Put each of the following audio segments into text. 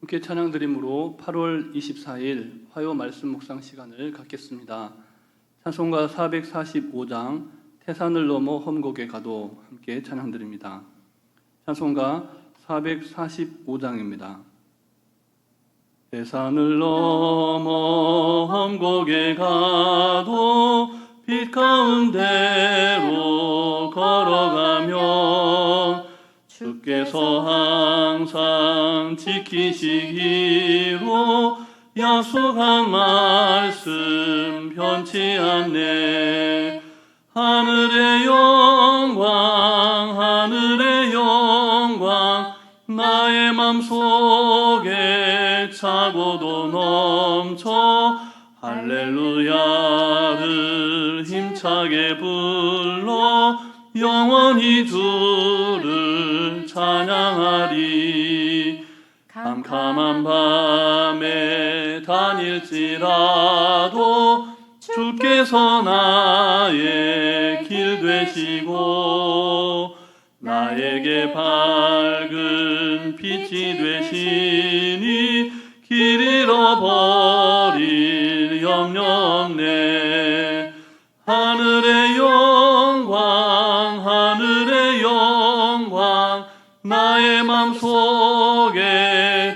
함께 찬양드림으로 8월 24일 화요 말씀 묵상 시간을 갖겠습니다. 찬송가 445장 태산을 넘어 험곡에 가도 함께 찬양드립니다. 찬송가 445장입니다. 태산을 넘어 험곡에 가도 빛 가운데로 걸어가며 주께서 항상 지키시기로 약속한 말씀 변치 않네. 하늘의 영광 나의 맘속에 차고도 넘쳐 할렐루야를 힘차게 불러 영원히 주를 찬양하리. 캄캄한 밤에 다닐지라도 주께서 나의 길 되시고 나에게 밝은 빛이 되시니 길 잃어버릴 염려 없네. 하늘의 영광 나의 맘속에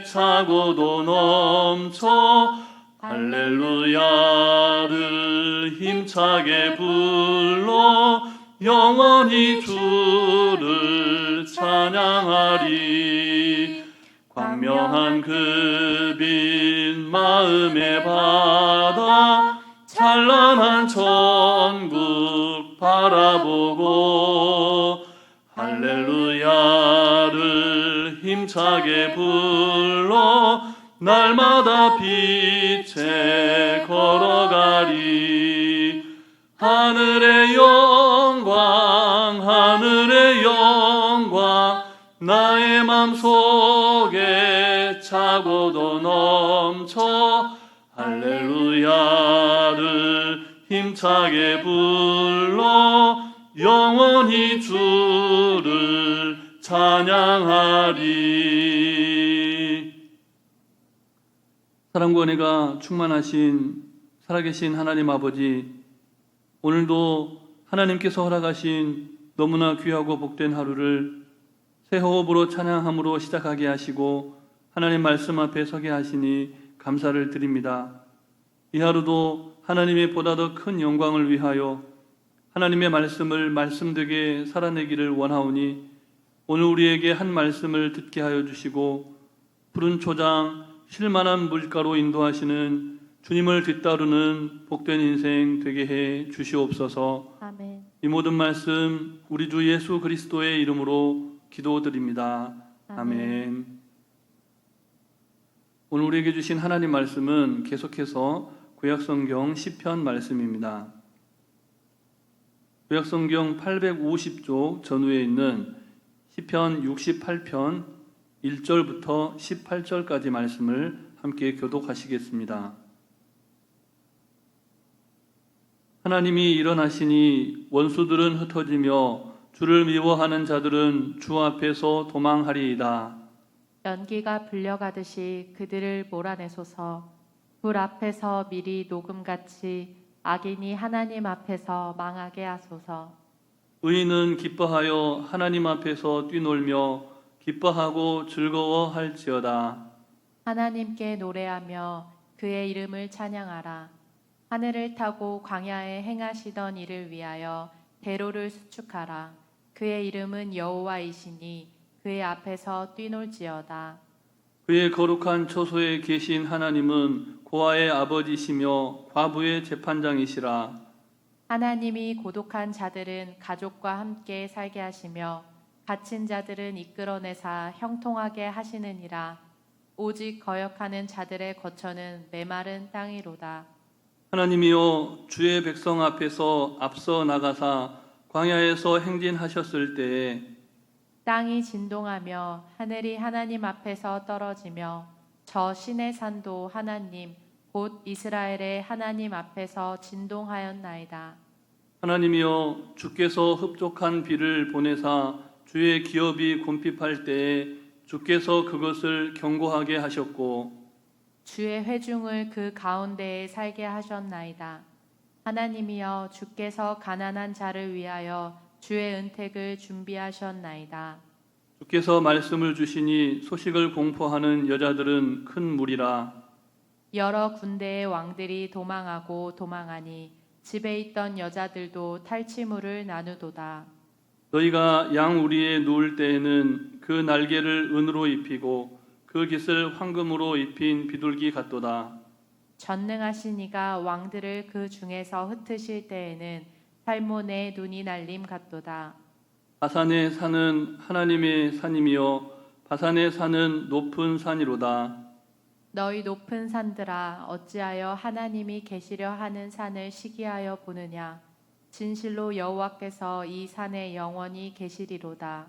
차고도 넘쳐 할렐루야를 힘차게 불러 영원히 주를 찬양하리. 광명한 그 빛 마음에 받아 찬란한 천국 바라보고 할렐루야를 힘차게 불러 날마다 빛에 걸어가리. 하늘의 영광 나의 맘속에 차고도 넘쳐 할렐루야를 힘차게 불러 영원히 주를 찬양하리. 사랑과 은혜가 충만하신 살아계신 하나님 아버지, 오늘도 하나님께서 허락하신 너무나 귀하고 복된 하루를 새 호흡으로 찬양함으로 시작하게 하시고 하나님 말씀 앞에 서게 하시니 감사를 드립니다. 이 하루도 하나님의 보다 더 큰 영광을 위하여 하나님의 말씀을 말씀되게 살아내기를 원하오니 오늘 우리에게 한 말씀을 듣게 하여 주시고 푸른 초장 쉴만한 물가로 인도하시는 주님을 뒤따르는 복된 인생 되게 해 주시옵소서. 아멘. 이 모든 말씀 우리 주 예수 그리스도의 이름으로 기도드립니다. 아멘. 오늘 우리에게 주신 하나님 말씀은 계속해서 구약성경 시편 말씀입니다. 구약성경 850쪽 전후에 있는 시편 68편 1절부터 18절까지 말씀을 함께 교독하시겠습니다. 하나님이 일어나시니 원수들은 흩어지며 주를 미워하는 자들은 주 앞에서 도망하리이다. 연기가 불려가듯이 그들을 몰아내소서. 불 앞에서 미리 녹음같이 악인이 하나님 앞에서 망하게 하소서. 의인은 기뻐하여 하나님 앞에서 뛰놀며 기뻐하고 즐거워할지어다. 하나님께 노래하며 그의 이름을 찬양하라. 하늘을 타고 광야에 행하시던 일을 위하여 대로를 수축하라. 그의 이름은 여호와이시니 그의 앞에서 뛰놀지어다. 그의 거룩한 처소에 계신 하나님은 고아의 아버지시며 과부의 재판장이시라. 하나님이 고독한 자들은 가족과 함께 살게 하시며 갇힌 자들은 이끌어내사 형통하게 하시느니라. 오직 거역하는 자들의 거처는 메마른 땅이로다. 하나님이여 주의 백성 앞에서 앞서 나가사 광야에서 행진하셨을 때에 땅이 진동하며 하늘이 하나님 앞에서 떨어지며 저 신의 산도 하나님 곧 이스라엘의 하나님 앞에서 진동하였나이다. 하나님이여 주께서 흡족한 비를 보내사 주의 기업이 곰핍할 때에 주께서 그것을 견고하게 하셨고 주의 회중을 그 가운데에 살게 하셨나이다. 하나님이여 주께서 가난한 자를 위하여 주의 은택을 준비하셨나이다. 주께서 말씀을 주시니 소식을 공포하는 여자들은 큰 무리라. 여러 군대의 왕들이 도망하고 도망하니 집에 있던 여자들도 탈취물을 나누도다. 너희가 양우리에 누울 때에는 그 날개를 은으로 입히고 그 깃을 황금으로 입힌 비둘기 같도다. 전능하신 이가 왕들을 그 중에서 흩으실 때에는 살몬의 눈이 날림 같도다. 바산의 산은 하나님의 산이며 바산의 산은 높은 산이로다. 너희 높은 산들아 어찌하여 하나님이 계시려 하는 산을 시기하여 보느냐. 진실로 여호와께서 이 산에 영원히 계시리로다.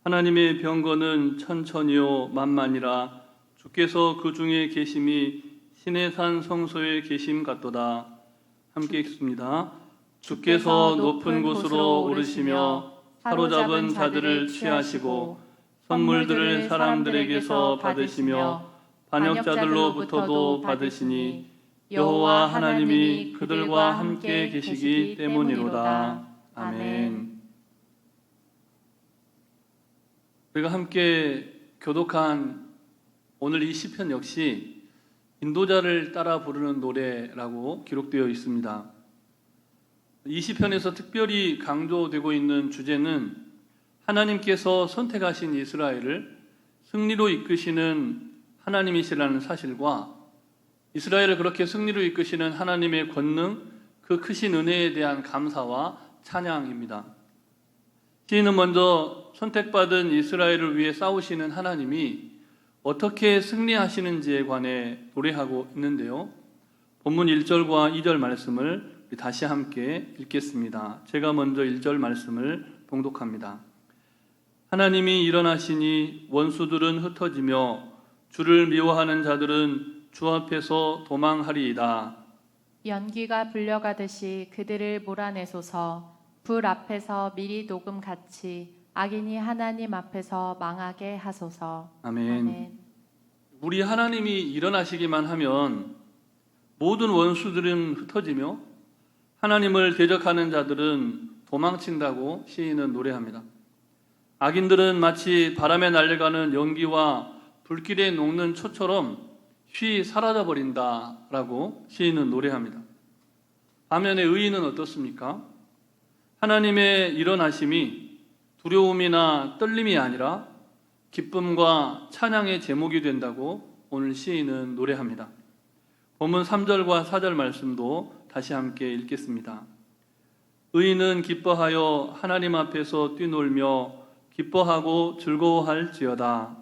하나님의 병거는 천천히요 만만이라. 주께서 그 중에 계심이 신의 산 성소에 계심 같도다. 함께 읽습니다. 주께서 높은 곳으로 오르시며 사로잡은 자들을 취하시고 선물들을 사람들에게서 받으시며 반역자들로부터도 받으시니 여호와 하나님이 그들과 함께 계시기 때문이로다. 아멘. 우리가 함께 교독한 오늘 이 시편 역시 인도자를 따라 부르는 노래라고 기록되어 있습니다. 이 시편에서 특별히 강조되고 있는 주제는 하나님께서 선택하신 이스라엘을 승리로 이끄시는 하나님이시라는 사실과 이스라엘을 그렇게 승리로 이끄시는 하나님의 권능, 그 크신 은혜에 대한 감사와 찬양입니다. 시인은 먼저 선택받은 이스라엘을 위해 싸우시는 하나님이 어떻게 승리하시는지에 관해 노래하고 있는데요. 본문 1절과 2절 말씀을 다시 함께 읽겠습니다. 제가 먼저 1절 말씀을 봉독합니다. 하나님이 일어나시니 원수들은 흩어지며 주를 미워하는 자들은 주 앞에서 도망하리이다. 연기가 불려가듯이 그들을 몰아내소서. 불 앞에서 미리 녹음 같이 악인이 하나님 앞에서 망하게 하소서. 아멘. 우리 하나님이 일어나시기만 하면 모든 원수들은 흩어지며 하나님을 대적하는 자들은 도망친다고 시인은 노래합니다. 악인들은 마치 바람에 날려가는 연기와 불길에 녹는 초처럼 쉬 사라져 버린다라고 시인은 노래합니다. 반면에 의인은 어떻습니까? 하나님의 일어나심이 두려움이나 떨림이 아니라 기쁨과 찬양의 제목이 된다고 오늘 시인은 노래합니다. 본문 3절과 4절 말씀도 다시 함께 읽겠습니다. 의인은 기뻐하여 하나님 앞에서 뛰놀며 기뻐하고 즐거워할지어다.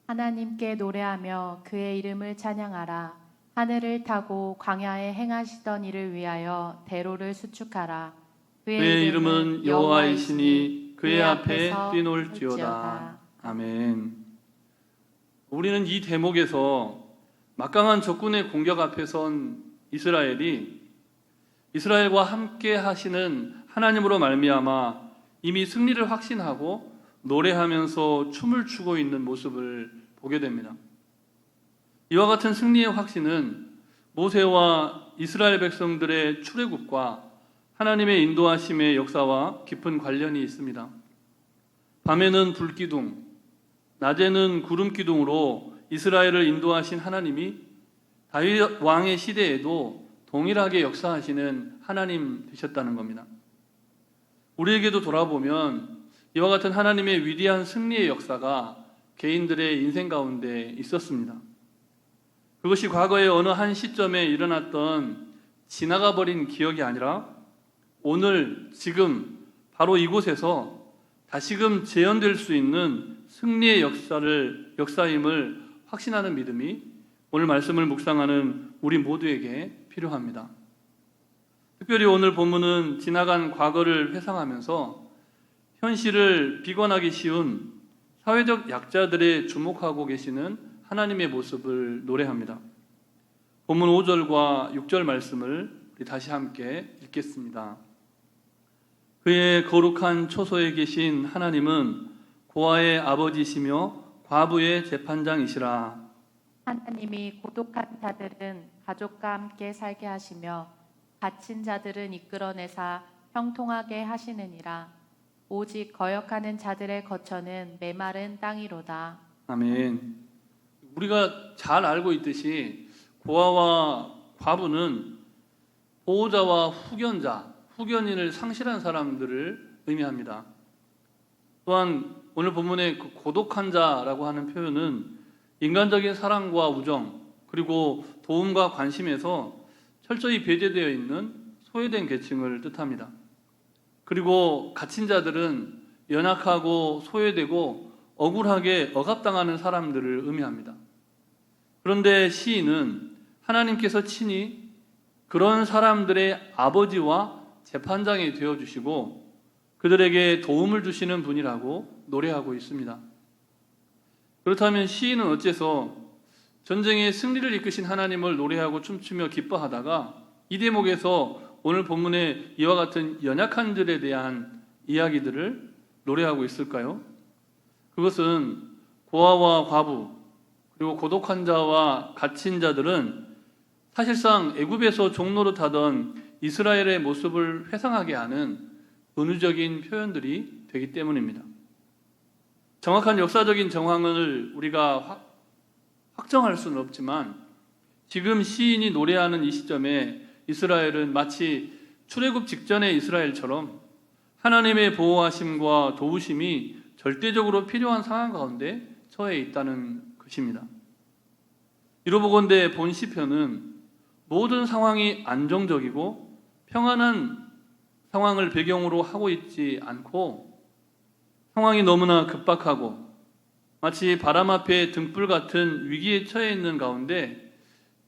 하나님께 노래하며 그의 이름을 찬양하라. 하늘을 타고 광야에 행하시던 일을 위하여 대로를 수축하라. 그의 이름은 여호와이시니 그의 앞에 뛰놀지어다. 아멘. 우리는 이 대목에서 막강한 적군의 공격 앞에 선 이스라엘이 이스라엘과 함께 하시는 하나님으로 말미암아 이미 승리를 확신하고 노래하면서 춤을 추고 있는 모습을 보게 됩니다. 이와 같은 승리의 확신은 모세와 이스라엘 백성들의 출애굽과 하나님의 인도하심의 역사와 깊은 관련이 있습니다. 밤에는 불기둥, 낮에는 구름기둥으로 이스라엘을 인도하신 하나님이 다윗 왕의 시대에도 동일하게 역사하시는 하나님 되셨다는 겁니다. 우리에게도 돌아보면 이와 같은 하나님의 위대한 승리의 역사가 개인들의 인생 가운데 있었습니다. 그것이 과거의 어느 한 시점에 일어났던 지나가 버린 기억이 아니라 오늘 지금 바로 이곳에서 다시금 재현될 수 있는 승리의 역사임을 확신하는 믿음이 오늘 말씀을 묵상하는 우리 모두에게 필요합니다. 특별히 오늘 본문은 지나간 과거를 회상하면서 현실을 비관하기 쉬운 사회적 약자들에 주목하고 계시는 하나님의 모습을 노래합니다. 본문 5절과 6절 말씀을 다시 함께 읽겠습니다. 그의 거룩한 초소에 계신 하나님은 고아의 아버지시며 과부의 재판장이시라. 하나님이 고독한 자들은 가족과 함께 살게 하시며 갇힌 자들은 이끌어내사 형통하게 하시느니라. 오직 거역하는 자들의 거처는 메마른 땅이로다. 아멘. 우리가 잘 알고 있듯이 고아와 과부는 보호자와 후견인을 상실한 사람들을 의미합니다. 또한 오늘 본문의 그 고독한 자라고 하는 표현은 인간적인 사랑과 우정 그리고 도움과 관심에서 철저히 배제되어 있는 소외된 계층을 뜻합니다. 그리고 갇힌 자들은 연약하고 소외되고 억울하게 억압당하는 사람들을 의미합니다. 그런데 시인은 하나님께서 친히 그런 사람들의 아버지와 재판장이 되어주시고 그들에게 도움을 주시는 분이라고 노래하고 있습니다. 그렇다면 시인은 어째서 전쟁의 승리를 이끄신 하나님을 노래하고 춤추며 기뻐하다가 이 대목에서 오늘 본문의 이와 같은 연약한 들에 대한 이야기들을 노래하고 있을까요? 그것은 고아와 과부 그리고 고독한 자와 갇힌 자들은 사실상 애굽에서 종노릇하던 이스라엘의 모습을 회상하게 하는 은유적인 표현들이 되기 때문입니다. 정확한 역사적인 정황을 우리가 확정할 수는 없지만 지금 시인이 노래하는 이 시점에 이스라엘은 마치 출애굽 직전의 이스라엘처럼 하나님의 보호하심과 도우심이 절대적으로 필요한 상황 가운데 처해 있다는 것입니다. 이로보건대 본 시편은 모든 상황이 안정적이고 평안한 상황을 배경으로 하고 있지 않고 상황이 너무나 급박하고 마치 바람 앞에 등불 같은 위기에 처해 있는 가운데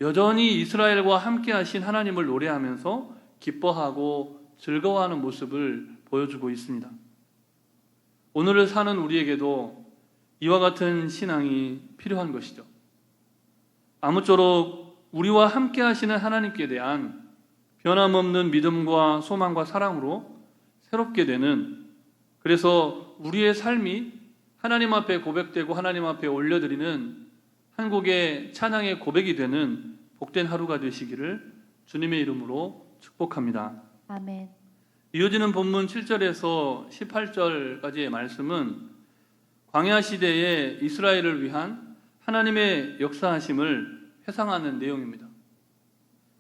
여전히 이스라엘과 함께 하신 하나님을 노래하면서 기뻐하고 즐거워하는 모습을 보여주고 있습니다. 오늘을 사는 우리에게도 이와 같은 신앙이 필요한 것이죠. 아무쪼록 우리와 함께 하시는 하나님께 대한 변함없는 믿음과 소망과 사랑으로 새롭게 되는, 그래서 우리의 삶이 하나님 앞에 고백되고 하나님 앞에 올려드리는 한국의 찬양의 고백이 되는 복된 하루가 되시기를 주님의 이름으로 축복합니다. 아멘. 이어지는 본문 7절에서 18절까지의 말씀은 광야 시대에 이스라엘을 위한 하나님의 역사하심을 회상하는 내용입니다.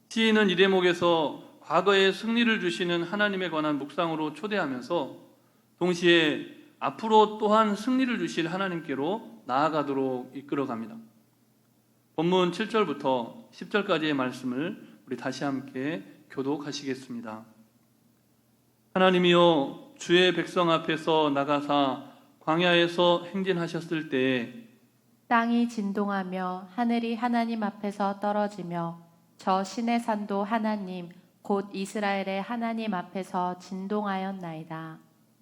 시인은 이 대목에서 과거의 승리를 주시는 하나님에 관한 묵상으로 초대하면서 동시에 앞으로 또한 승리를 주실 하나님께로 나아가도록 이끌어갑니다. 본문 7절부터 10절까지의 말씀을 우리 다시 함께 교독하시겠습니다. 하나님이여 주의 백성 앞에서 나가사 광야에서 행진하셨을 때에 땅이 진동하며 하늘이 하나님 앞에서 떨어지며 저 신의 산도 하나님 곧 이스라엘의 하나님 앞에서 진동하였나이다.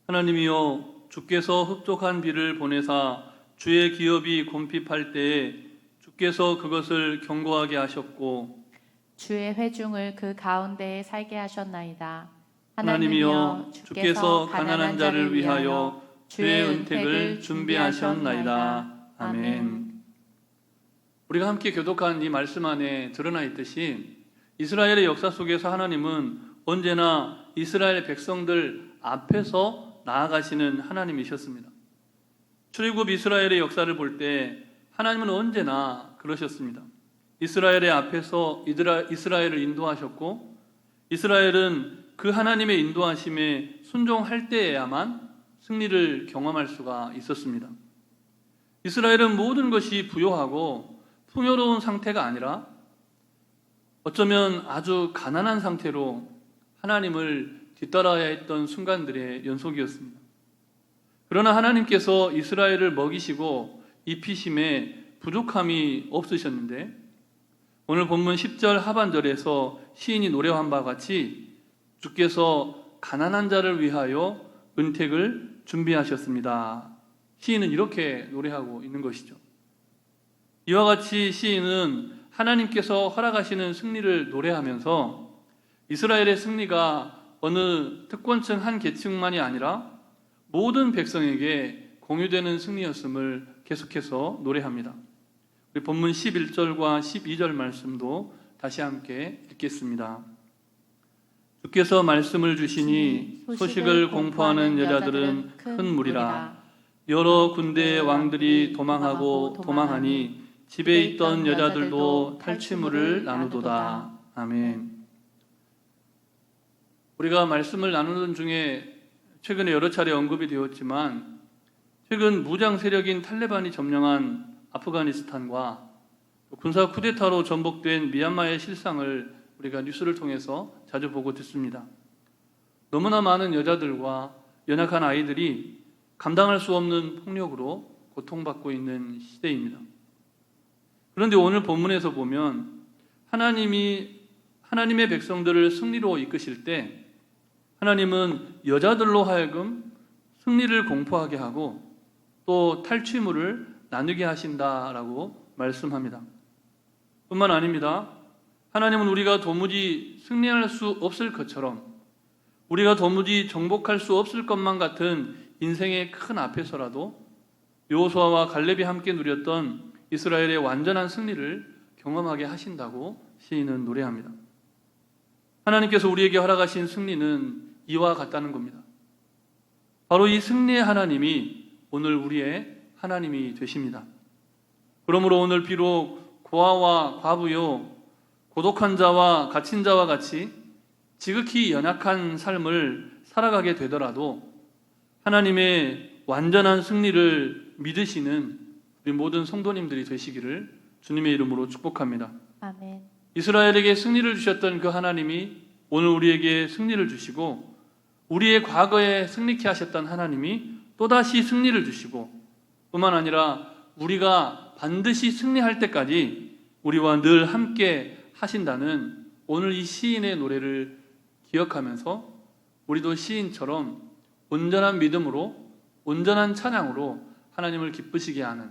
하나님이여 주께서 흡족한 비를 보내사 주의 기업이 곰핍할 때에 주께서 그것을 견고하게 하셨고 주의 회중을 그 가운데에 살게 하셨나이다. 하나님이여 주께서 가난한 자를 위하여 주의 은택을 준비하셨나이다. 아멘. 우리가 함께 교독한 이 말씀 안에 드러나 있듯이 이스라엘의 역사 속에서 하나님은 언제나 이스라엘 백성들 앞에서 나아가시는 하나님이셨습니다. 출애굽 이스라엘의 역사를 볼 때 하나님은 언제나 그러셨습니다. 이스라엘의 앞에서 이스라엘을 인도하셨고 이스라엘은 그 하나님의 인도하심에 순종할 때에야만 승리를 경험할 수가 있었습니다. 이스라엘은 모든 것이 부요하고 풍요로운 상태가 아니라 어쩌면 아주 가난한 상태로 하나님을 뒤따라야 했던 순간들의 연속이었습니다. 그러나 하나님께서 이스라엘을 먹이시고 입히심에 부족함이 없으셨는데 오늘 본문 10절 하반절에서 시인이 노래한 바와 같이 주께서 가난한 자를 위하여 은택을 준비하셨습니다. 시인은 이렇게 노래하고 있는 것이죠. 이와 같이 시인은 하나님께서 허락하시는 승리를 노래하면서 이스라엘의 승리가 어느 특권층 한 계층만이 아니라 모든 백성에게 공유되는 승리였음을 계속해서 노래합니다. 우리 본문 11절과 12절 말씀도 다시 함께 읽겠습니다. 주께서 말씀을 주시니 소식을 공포하는 여자들은 큰 무리라. 여러 군대의 왕들이 도망하고 도망하니 집에 있던 여자들도 탈취물을 나누도다. 아멘. 우리가 말씀을 나누는 중에 최근에 여러 차례 언급이 되었지만 최근 무장 세력인 탈레반이 점령한 아프가니스탄과 군사 쿠데타로 전복된 미얀마의 실상을 우리가 뉴스를 통해서 자주 보고 듣습니다. 너무나 많은 여자들과 연약한 아이들이 감당할 수 없는 폭력으로 고통받고 있는 시대입니다. 그런데 오늘 본문에서 보면 하나님의 백성들을 승리로 이끄실 때 하나님은 여자들로 하여금 승리를 공포하게 하고 또 탈취물을 나누게 하신다라고 말씀합니다. 뿐만 아닙니다. 하나님은 우리가 도무지 승리할 수 없을 것처럼 우리가 도무지 정복할 수 없을 것만 같은 인생의 큰 앞에서라도 여호수아와 갈렙이 함께 누렸던 이스라엘의 완전한 승리를 경험하게 하신다고 시인은 노래합니다. 하나님께서 우리에게 허락하신 승리는 이와 같다는 겁니다. 바로 이 승리의 하나님이 오늘 우리의 하나님이 되십니다. 그러므로 오늘 비록 고아와 과부요, 고독한 자와 갇힌 자와 같이 지극히 연약한 삶을 살아가게 되더라도 하나님의 완전한 승리를 믿으시는 우리 모든 성도님들이 되시기를 주님의 이름으로 축복합니다. 아멘. 이스라엘에게 승리를 주셨던 그 하나님이 오늘 우리에게 승리를 주시고 우리의 과거에 승리케 하셨던 하나님이 또다시 승리를 주시고 뿐만 아니라 우리가 반드시 승리할 때까지 우리와 늘 함께 하신다는 오늘 이 시인의 노래를 기억하면서 우리도 시인처럼 온전한 믿음으로 온전한 찬양으로 하나님을 기쁘시게 하는,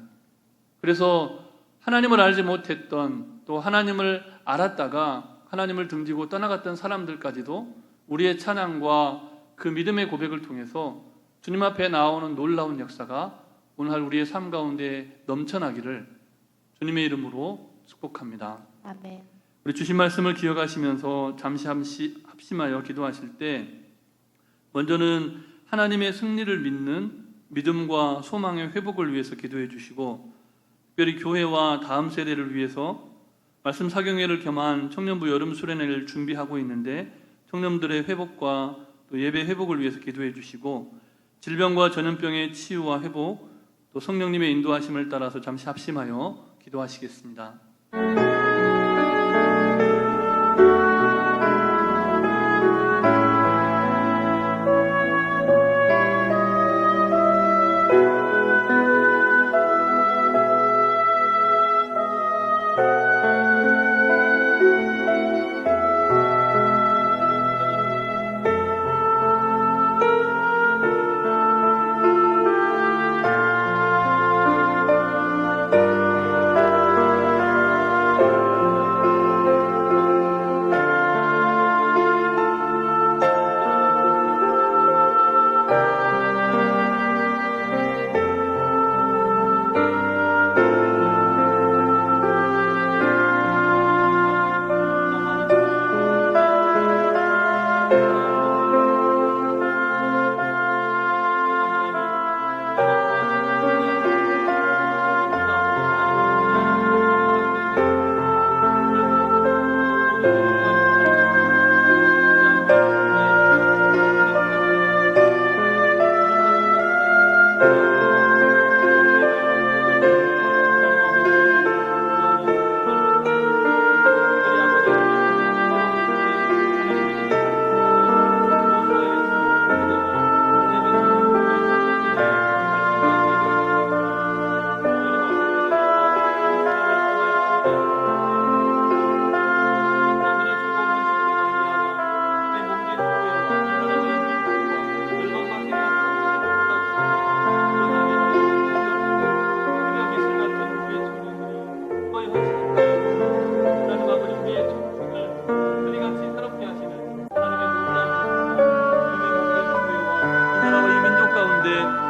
그래서 하나님을 알지 못했던 또 하나님을 알았다가 하나님을 등지고 떠나갔던 사람들까지도 우리의 찬양과 그 믿음의 고백을 통해서 주님 앞에 나오는 놀라운 역사가 오늘 우리의 삶 가운데 넘쳐나기를 주님의 이름으로 축복합니다. 아멘. 우리 주신 말씀을 기억하시면서 잠시 합심하여 기도하실 때 먼저는 하나님의 승리를 믿는 믿음과 소망의 회복을 위해서 기도해 주시고, 특별히 교회와 다음 세대를 위해서 말씀 사경회를 겸한 청년부 여름 수련회를 준비하고 있는데 청년들의 회복과 또 예배 회복을 위해서 기도해 주시고, 질병과 전염병의 치유와 회복, 또 성령님의 인도하심을 따라서 잠시 합심하여 기도하시겠습니다.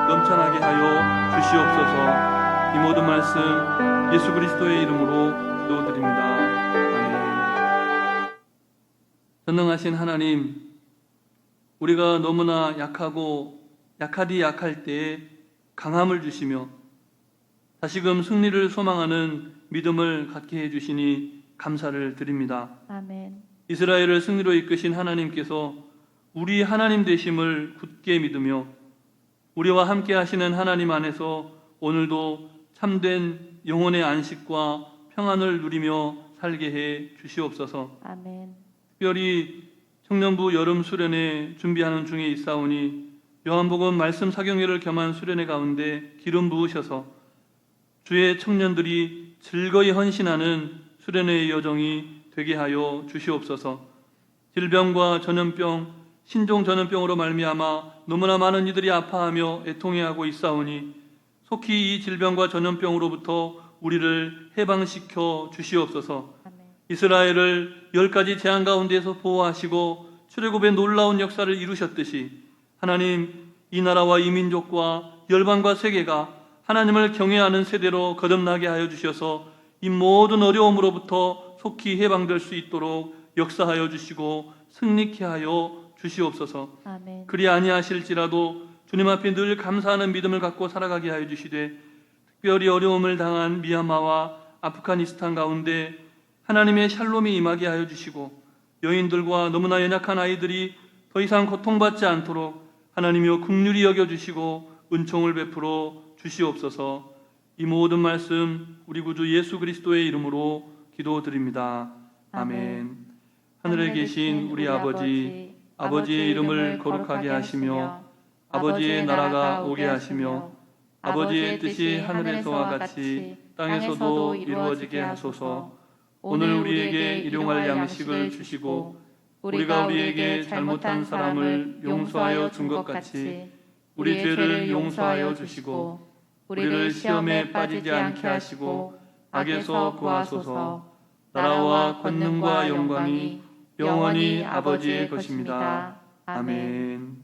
넘쳐나게 하여 주시옵소서. 이 모든 말씀 예수 그리스도의 이름으로 기도드립니다. 아멘. 전능하신 하나님, 우리가 너무나 약하디 약할 때에 강함을 주시며 다시금 승리를 소망하는 믿음을 갖게 해주시니 감사를 드립니다. 아멘. 이스라엘을 승리로 이끄신 하나님께서 우리 하나님 되심을 굳게 믿으며 우리와 함께 하시는 하나님 안에서 오늘도 참된 영혼의 안식과 평안을 누리며 살게 해 주시옵소서. 아멘. 특별히 청년부 여름 수련회 준비하는 중에 있사오니 요한복음 말씀 사경회를 겸한 수련회 가운데 기름 부으셔서 주의 청년들이 즐거이 헌신하는 수련회의 여정이 되게 하여 주시옵소서. 질병과 전염병, 신종 전염병으로 말미암아 너무나 많은 이들이 아파하며 애통해하고 있사오니 속히 이 질병과 전염병으로부터 우리를 해방시켜 주시옵소서. 아멘. 이스라엘을 10가지 재앙 가운데에서 보호하시고 출애굽의 놀라운 역사를 이루셨듯이 하나님, 이 나라와 이 민족과 열방과 세계가 하나님을 경외하는 세대로 거듭나게 하여 주셔서 이 모든 어려움으로부터 속히 해방될 수 있도록 역사하여 주시고 승리케 하여 주시옵소서. 아멘. 그리 아니하실지라도 주님 앞에 늘 감사하는 믿음을 갖고 살아가게 하여 주시되 특별히 어려움을 당한 미얀마와 아프가니스탄 가운데 하나님의 샬롬이 임하게 하여 주시고 여인들과 너무나 연약한 아이들이 더 이상 고통받지 않도록 하나님이여 긍휼히 여겨주시고 은총을 베풀어 주시옵소서. 이 모든 말씀 우리 구주 예수 그리스도의 이름으로 기도드립니다. 아멘. 하늘에 계신 우리 아버지, 아버지의 이름을 거룩하게 하시며 아버지의 나라가 오게 하시며 아버지의 뜻이 하늘에서와 같이 땅에서도 이루어지게 하소서. 오늘 우리에게 일용할 양식을 주시고 우리가 우리에게 잘못한 사람을 용서하여 준 것 같이 우리 죄를 용서하여 주시고 우리를 시험에 빠지지 않게 하시고 악에서 구하소서. 나라와 권능과 영광이 영원히 아버지의 것입니다. 아멘.